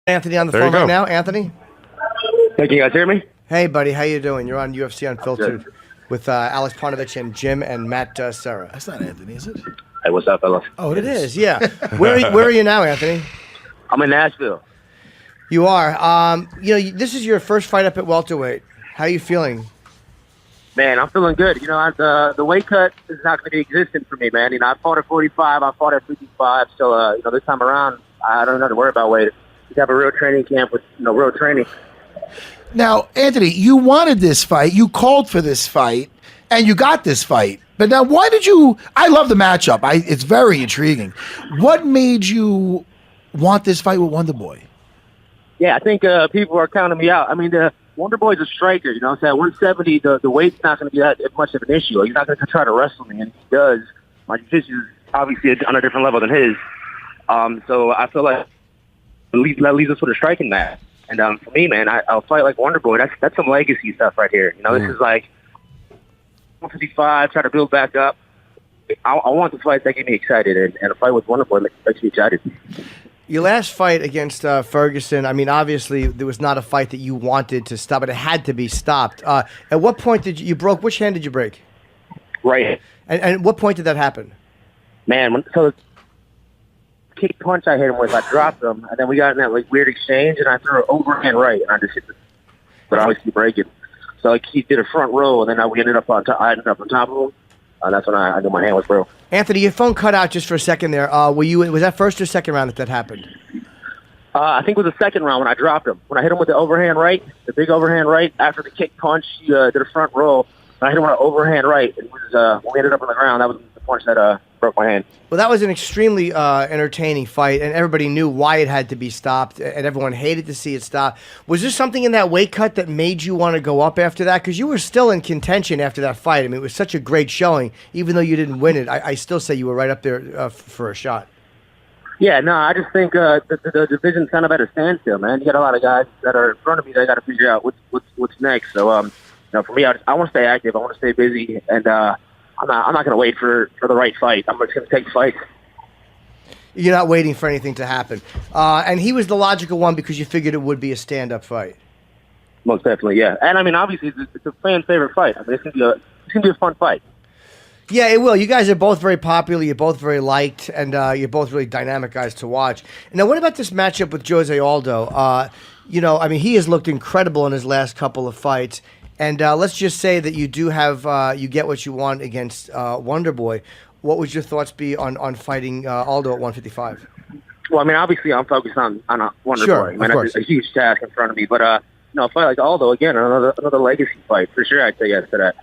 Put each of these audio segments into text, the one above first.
Anthony on the There you phone right go. now. Anthony? Hey, can you guys hear me? Hey, buddy. How you doing? You're on UFC Unfiltered with Alex Panovich and Jim and Matt Serra. That's not Anthony, is it? Hey, what's up, fellas? Oh, It is, yeah. Where are you now, Anthony? I'm in Nashville. You are. This is your first fight up at welterweight. How are you feeling? Man, I'm feeling good. The weight cut is not going to be existent for me, man. I fought at 45. I fought at 55. So, this time around, I don't have to worry about weight. Just have a real training camp with, real training. Now, Anthony, you wanted this fight. You called for this fight, and you got this fight. But now, why did you? I love the matchup. It's very intriguing. What made you want this fight with Wonderboy? Yeah, I think people are counting me out. I mean, the Wonderboy's a striker. So at 170, the weight's not going to be that much of an issue. He's not going to try to wrestle me, and if he does, my jiu-jitsu is obviously on a different level than his. So I feel like that leaves us with a striking match. And for me, man, I'll fight like Wonderboy. That's some legacy stuff right here. This is like 155, try to build back up. I want the fights that get me excited, and a fight with Wonderboy makes me excited. Your last fight against Ferguson, I mean, obviously, there was not a fight that you wanted to stop, but it had to be stopped. At what point did you broke? Which hand did you break? Right. And at what point did that happen? Man, so the kick punch I hit him with, I dropped him, and then we got in that weird exchange, and I threw an overhand right, and I just hit the, but I always keep breaking. So he did a front row, and then we ended up on top. I ended up on top of him, and that's when I knew my hand was broke. Anthony, your phone cut out just for a second there. Was that first or second round that happened? I think it was the second round when I dropped him. When I hit him with the overhand right, the big overhand right, after the kick punch, he did a front roll, and I hit him with an overhand right, and when we ended up on the ground, that was the punch that broke my hand. Well, that was an extremely entertaining fight, and everybody knew why it had to be stopped, and everyone hated to see it stop. Was there something in that weight cut that made you want to go up after that? Because you were still in contention after that fight. I mean, it was such a great showing. Even though you didn't win it, I still say you were right up there for a shot. Yeah, no, I just think the division's kind of at a standstill, man. You got a lot of guys that are in front of me that got to figure out what's next. So, for me, I want to stay active. I want to stay busy, and I'm not going to wait for the right fight. I'm just going to take fights. You're not waiting for anything to happen. And he was the logical one because you figured it would be a stand-up fight. Most definitely, yeah. And, I mean, obviously, it's a fan favorite fight. I mean, it's going to be a fun fight. Yeah, it will. You guys are both very popular. You're both very liked, and you're both really dynamic guys to watch. Now, what about this matchup with Jose Aldo? I mean, he has looked incredible in his last couple of fights. And let's just say that you do have you get what you want against Wonderboy. What would your thoughts be on fighting Aldo at 155? Well, I mean, obviously, I'm focused on Wonderboy. Sure, I mean, of course. it's a huge task in front of me. But a fight like Aldo, again, another legacy fight. For sure, I'd say yes to that.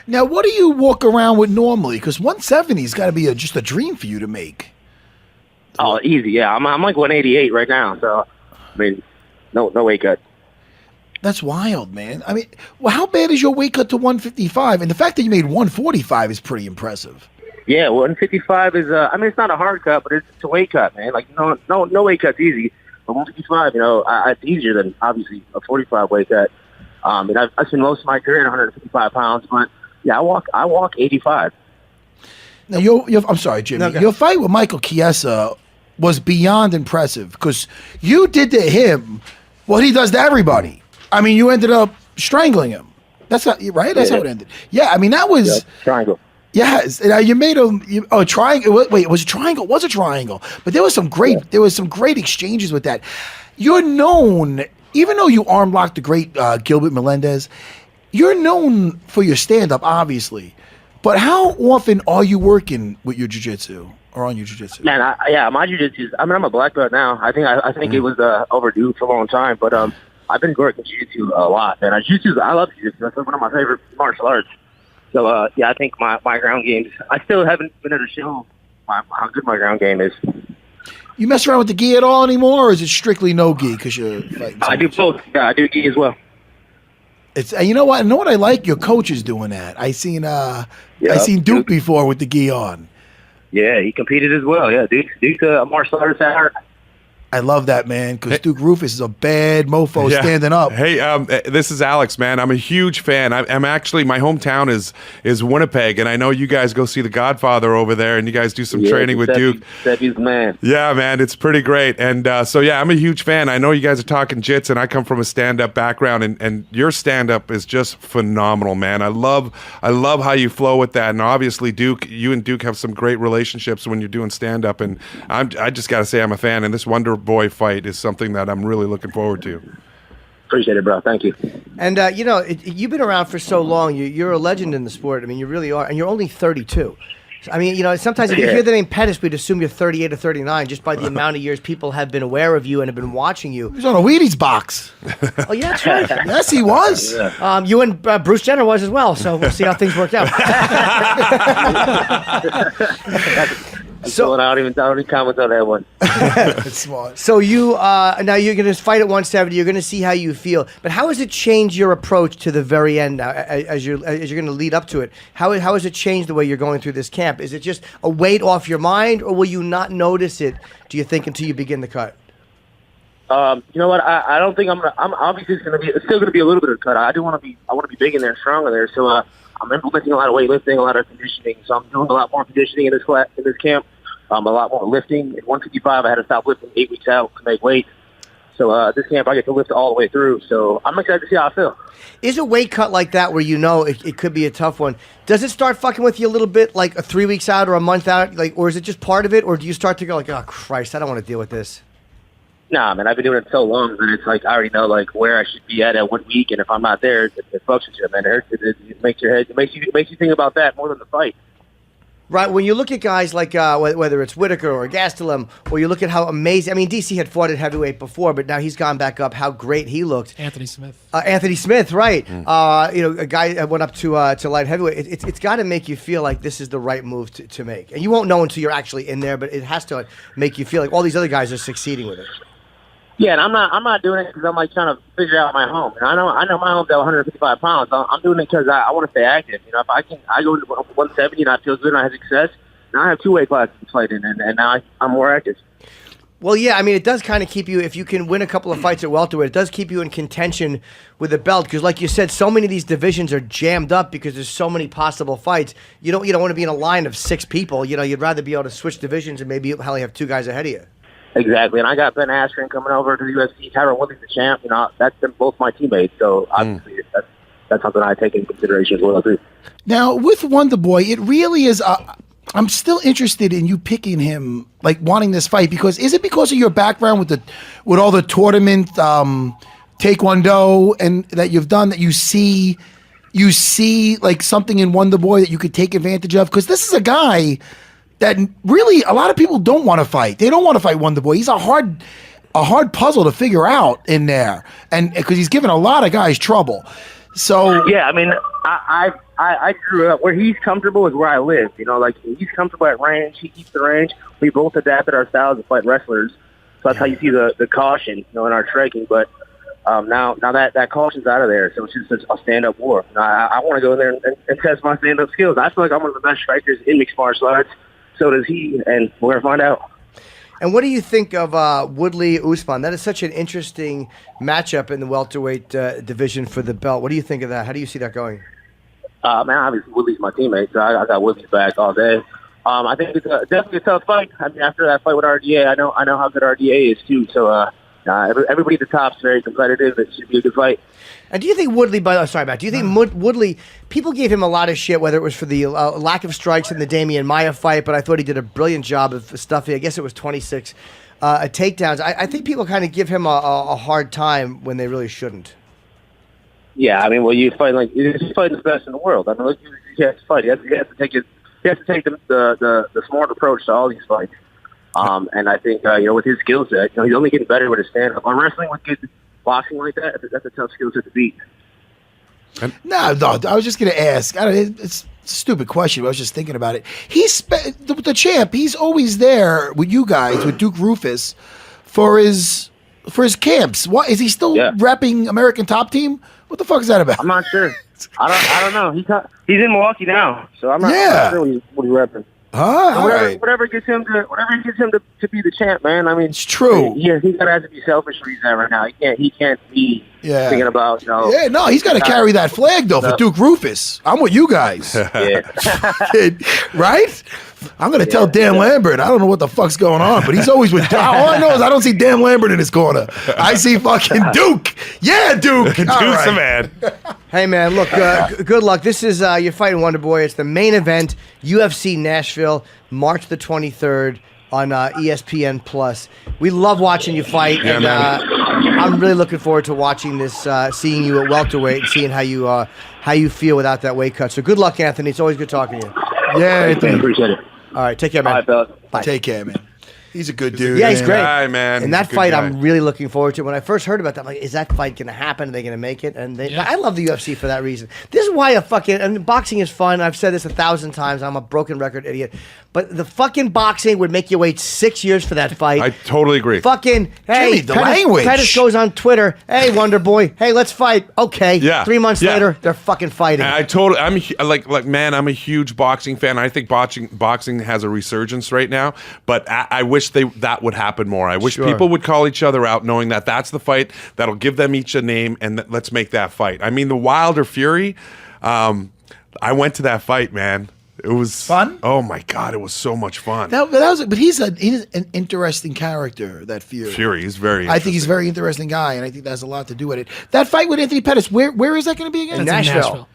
Now, what do you walk around with normally? Because 170's got to be just a dream for you to make. Oh, easy, yeah. I'm like 188 right now. So, I mean, no weight cut. That's wild, man. I mean, well, how bad is your weight cut to 155? And the fact that you made 145 is pretty impressive. Yeah, 155 is, I mean, it's not a hard cut, but it's a weight cut, man. Like, no weight cut's easy. But 155, it's easier than, obviously, a 45 weight cut. And I've spent most of my career at 155 pounds, but, yeah, I walk 85. Now, I'm sorry, Jimmy. Okay. Your fight with Michael Chiesa was beyond impressive because you did to him what he does to everybody. I mean, you ended up strangling him. That's not right. That's how it ended. Yeah, I mean that was triangle. Yes, you made him. Triangle. Wait, it was a triangle. It was a triangle. But there was some great exchanges with that. You're known, even though you arm locked the great Gilbert Melendez. You're known for your stand up, obviously. But how often are you working with your jiu-jitsu or on your jiu-jitsu? Man, my jiu-jitsu. I mean, I'm a black belt now. I think it was overdue for a long time, but I've been working jiu-jitsu a lot, and I love jiu-jitsu. That's one of my favorite martial arts. So, I think my ground games, I still haven't been able to show how good my ground game is. You mess around with the gi at all anymore, or is it strictly no gi because you're fighting? I do both. Yeah, I do gi as well. It's you know what I like. Your coach is doing that. I seen Duke before with the gi on. Yeah, he competed as well. Yeah, Duke's a martial artist at heart. I love that, man, because Duke Rufus is a bad mofo standing up. Hey, this is Alex, man. I'm a huge fan. I'm actually, my hometown is Winnipeg, and I know you guys go see The Godfather over there, and you guys do some training with Duke. He's the man. Yeah, man, it's pretty great. And so, yeah, I'm a huge fan. I know you guys are talking jits, and I come from a stand-up background, and your stand-up is just phenomenal, man. I love how you flow with that. And obviously, Duke, you and Duke have some great relationships when you're doing stand-up, and I just got to say I'm a fan, and this Wonder Boy fight is something that I'm really looking forward to. Appreciate it, bro. Thank you. And, you've been around for so long. You're a legend in the sport. I mean, you really are. And you're only 32. I mean, sometimes if you hear the name Pettis, we'd assume you're 38 or 39 just by the amount of years people have been aware of you and have been watching you. He was on a Wheaties box. Oh, yeah, that's right. Yes, he was. Yeah. You and Bruce Jenner was as well, so we'll see how things work out. So I don't even comment on that one. That's smart. So you now you're going to fight at 170. You're going to see how you feel. But how has it changed your approach to the very end now, as you're going to lead up to it? How has it changed the way you're going through this camp? Is it just a weight off your mind, or will you not notice it? Do you think until you begin the cut? You know what? I don't think I'm obviously it's still gonna be a little bit of a cut. I want to be big in there, strong in there. So I'm implementing a lot of weightlifting, a lot of conditioning. So I'm doing a lot more conditioning in this camp. A lot more lifting. At 155, I had to stop lifting 8 weeks out to make weight. So this camp, I get to lift all the way through. So I'm excited to see how I feel. Is a weight cut like that where it could be a tough one? Does it start fucking with you a little bit, like 3 weeks out or a month out, or is it just part of it, or do you start to go like, oh Christ, I don't want to deal with this? Nah, man, I've been doing it so long that it's like I already know like where I should be at 1 week, and if I'm not there, it fucks with you, man. It makes your head, it makes you think about that more than the fight. Right, when you look at guys like whether it's Whitaker or Gastelum, or you look at how amazing. I mean, DC had fought at heavyweight before, but now he's gone back up. How great he looked. Anthony Smith. Anthony Smith, right? A guy that went up to light heavyweight. It's got to make you feel like this is the right move to make, and you won't know until you're actually in there. But it has to make you feel like all these other guys are succeeding with it. Yeah, and I'm not doing it because I'm like trying to figure out my home. And I know my home's at 155 pounds. I'm doing it because I want to stay active. You know, if I go to 170 and I feel good and I have success, now I have two weight classes to fight in, and now I'm more active. Well, yeah, I mean, it does kind of keep you, if you can win a couple of fights at welterweight, it does keep you in contention with the belt because, like you said, so many of these divisions are jammed up because there's so many possible fights. You don't want to be in a line of 6 people. You know, you'd rather be able to switch divisions and maybe only have 2 guys ahead of you. Exactly, and I got Ben Askren coming over to the UFC. Tyron Woodley's the champ. You know, that's them both my teammates. So obviously, that's something I take into consideration as well too. Now, with Wonderboy, it really is. I'm still interested in you picking him, like wanting this fight, because is it because of your background with all the tournament taekwondo and that you've done that you see like something in Wonderboy that you could take advantage of? Because this is a guy that really a lot of people don't want to fight. They don't want to fight Wonderboy. He's a hard puzzle to figure out in there, and because he's given a lot of guys trouble. So yeah, I mean, I grew up where he's comfortable is where I live. You know, like he's comfortable at range. He keeps the range. We both adapted our styles to fight wrestlers. So that's how you see the caution, you know, in our striking. But now that caution's out of there, so it's just a stand-up war. I want to go in there and test my stand-up skills. I feel like I'm one of the best strikers in mixed martial arts. So does he, and we're going to find out. And what do you think of Woodley-Usman? That is such an interesting matchup in the welterweight division for the belt. What do you think of that? How do you see that going? Man, obviously Woodley's my teammate, so I got Woodley's back all day. I think it's definitely a tough fight. I mean, after that fight with RDA, I know how good RDA is too. So everybody at the top's very competitive. It should be a good fight. And do you think Woodley? Do you think Woodley? People gave him a lot of shit, whether it was for the lack of strikes in the Damian Maia fight, but I thought he did a brilliant job of stuffing. I guess it was 26 takedowns. I think people kind of give him a hard time when they really shouldn't. Yeah, I mean, well, you're fighting the best in the world. I mean, look, you have to fight. You have to take the smart approach to all these fights. And I think with his skill set, he's only getting better with his stand-up. On wrestling with good boxing like that, that's a tough skill set to beat. No, I was just going to ask. It's a stupid question, but I was just thinking about it. He's the champ. He's always there with you guys, with Duke Rufus, for his camps. What is he still repping American Top Team? What the fuck is that about? I'm not sure. I don't know. He's in Milwaukee now, so I'm not sure what he's repping. All right. Whatever gets him to be the champ, man. I mean, It's true. Yeah, he's gonna have to be selfish for that right now. He can't be thinking about Yeah, no, he's got to carry that flag though for Duke Rufus. I'm with you guys. Right? I'm gonna tell Dan Lambert. I don't know what the fuck's going on, but he's always with. All I know is I don't see Dan Lambert in his corner. I see fucking Duke. Yeah, Duke. Duke's the man. Hey, man, look, good luck. This is, you're fighting Wonderboy. It's the main event, UFC Nashville, March the 23rd on ESPN+. We love watching you fight, Yeah, and man. I'm really looking forward to watching this, seeing you at welterweight and seeing how you feel without that weight cut. So good luck, Anthony. It's always good talking to you. Yeah, Anthony. Appreciate it. All right, take care, man. All right, fellas. Bye. Take care, man. He's a good dude. Yeah, he's man. great. Guy, man. And that He's a good fight, guy. I'm really looking forward to. When I first heard about that, I'm like, is that fight going to happen? Are they going to make it? And I love the UFC for that reason. This is why and boxing is fun. I've said this 1,000 times. I'm a broken record idiot. But the fucking boxing would make you wait 6 years for that fight. I totally agree. Fucking, hey, Jimmy, the language. Pettis goes on Twitter, hey, Wonder Boy, hey, let's fight. Okay. Yeah. 3 months Yeah. later, they're fucking fighting. And I'm a huge boxing fan. I think boxing has a resurgence right now, but I wish that would happen more. I wish people would call each other out, knowing that that's the fight that'll give them each a name, and let's make that fight. I mean, the Wilder Fury. I went to that fight, man. It was fun. Oh my god, it was so much fun. But he's an interesting character. That Fury. Fury is very. I think he's a very interesting guy, and I think that has a lot to do with it. That fight with Anthony Pettis, where is that going to be again? In That's in Nashville. Nashville.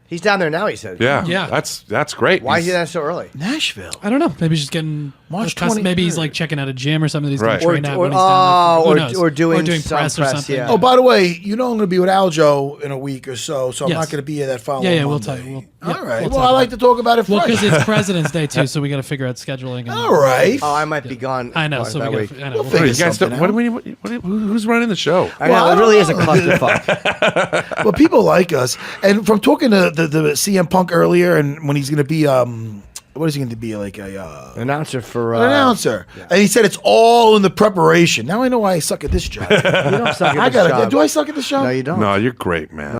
He's down there now, he said. Yeah, Yeah. That's great. Why is he there so early? Nashville. I don't know. Maybe he's just getting March maybe he's 23rd. like checking out a gym or something that he's Right. going to train at when he's down there. Who knows? or doing some press or press, something. yeah. Oh, by the way, you know I'm going to be with Aljo in a week or so, so I'm Yes. not going to be here that following Yeah, we'll Monday. tell you. All right. we'll Well, talk I like to talk about it Well, fresh. because it's President's Day too, so we got to figure out scheduling. And All right. Oh, I might be gone. I know. So that we week. got. I know. We'll We'll figure You guys something out. who's running the show? I know, Well, I it really don't is a know. clusterfuck. Well, people like us. And from talking to the CM Punk earlier, and when he's going to be, what is he going to be, like a... Announcer for... an announcer. And he said it's all in the preparation. Now I know why I suck at this job. You don't suck at I this gotta. job. Do I suck at this job? No, you don't. No, you're great, man.